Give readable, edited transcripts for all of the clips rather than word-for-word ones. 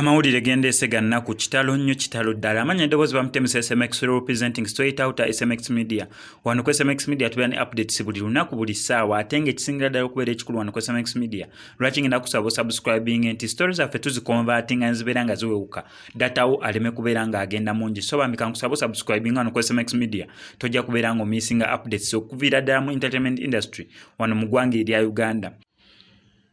Amawulire gendeese gannaku kitalo nnyo kitalo ddala amanya eddoboozi bamutemu SMX representing straight out SMX media wano ku SMX media tubeera ne updates buli lunaku buli ssaawa ate ng'ekisingira ddala okubeera ekikulu wano ku SMX media lwaki ngenda kusaba osubscribing nti stories zaffe tuzikonvatinga ne zibeera nga ziwewuka datawo aleme kubeera ng'agenda mungi so bambi kankusaba osubscribing wano ku SMX media tojja kubeera ng'omissinga updates okuviira ddala mu entertainment industry wano mu ggwanga erya Uganda.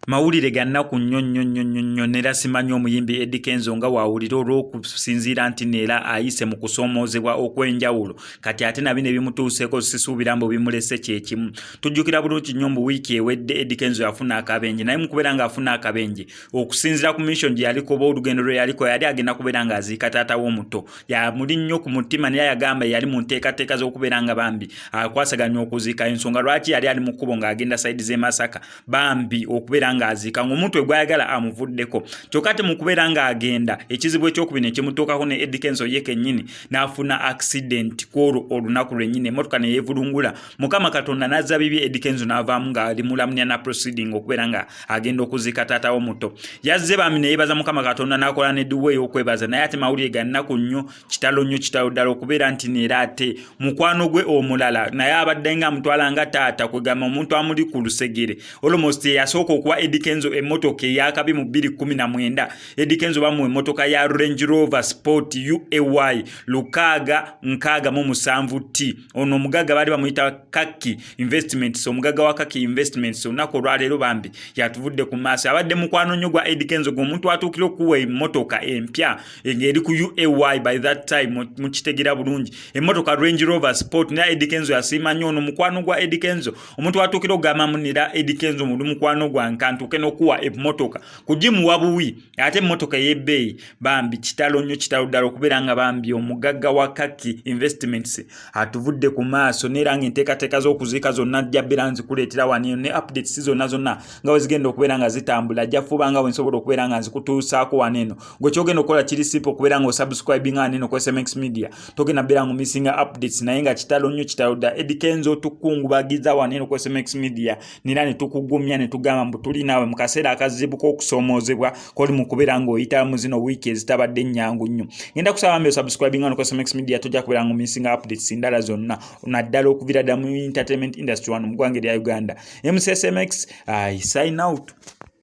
Mawulire gannaku nnyo nera simanyi omuyimbi Eddie Kenzo nga waawulira olw'okusinziira nti neera ayise mu kusoomoozebwa okw'enjawulo kati ate na bino ebimutuuseeko sisuubira mbu bimulese kyekimu. Tujjukira bulungi nnyo mu wiiki ewedde Eddie Kenzo yafuna akabenje naye mu kubeera ng'afuna akabenje okusinziira ku mission gye yaliko oba olugendo lwe yaliko yali agenda kubeera ng'aziika taata we omuto yamuli nnyo ku mutima naye yagamba yali mu nteekateeka z'okubeera nga bambi akwasaganya okuziika ensonga lwaki yali ali mu kkubo ng'agenda sayidi z'e Masaka bambi okubeera ng'aziika ng'omuntu gwayagala amuvuddeko kyokka ate mu kubeera ng'agenda ekizibu ekyokubiri ekimutuukako ne Eddie Kenzo ye kennyini n'afuna accident kwolwo olunaku lwennyini emmotoka ne yeevulungula mukama katonda n'azza bibi Eddie Kenzo n'avaamu ng'ali mulamunya na proceeding okubeera nga agenda okuziika taata we omuto yazze bambi ne yeebaza mukama katonda n'akola ne dduwe ey'okwebaza naye ate mawulire gannaku nnyo kitalo ddala okubeera nti neera ate mukwano gwe omulala naye abadde nga amutwala nga taata kwegamba omuntu amuli ku lusegere almost yasooka okuwa Eddie Kenzo emmotoka eyakabi mu 2019 Eddie Kenzo bamuwa emmotoka ya Range Rover Sport UAY 667T ono omugagga baali bamuyita Kaki Investments omugagga wa Kaki Investments olunaku olwaleero bambi yatuvudde ku maaso abadde mukwano nnyo gwa Eddie Kenzo g'omuntu atuukira okuwa emmotoka empya ng'eri ku UAY by that time mukitegeera bulungi emmotoka Range Rover Sport naye Eddie Kenzo yasiima nnyo ono mukwano gwa Eddie Kenzo omuntu atuukira okugamba munira Eddie Kenzo muli mukwano gwa nkantuke n'okuwa emmotoka kugimuwa buwi ate emmotoka y'ebbeeyi bambi kitalo ddala okubeera nga bambi omugagga wa Kaki Investments atuvudde ku maaso neera ng'enteekateeka z'okuziika zonna ajja beera nzikuleetera wano ne updates zonna nga we zigenda okubeera nga zitambula ajja fuba nga we nsobola okubeera nga nzikutuusaako wano eno gwe kyogenda okukola kiri simple okubeera nga osubscribing wano eno ku SMX media togenda beera nga omissinga updates naye nga kitalo ddala Eddie Kenzo tukungubagiza wano eno ku SMX media neera ne tukugumya ne tugamba mbu tuli naawe mu kaseera akazibu k'okusoomoozebwa koli mu kubeera ng'oyita mu zino wiiki ezitabadde nnyangu nnyo ngenda kusaba mbe subscribing wano ku SMX media tojja kubeera ng'omissinga updates ndala zonna naddala okuviira ddala mu entertainment industry wano mu ggwanga erya Uganda. MCSMX I sign out.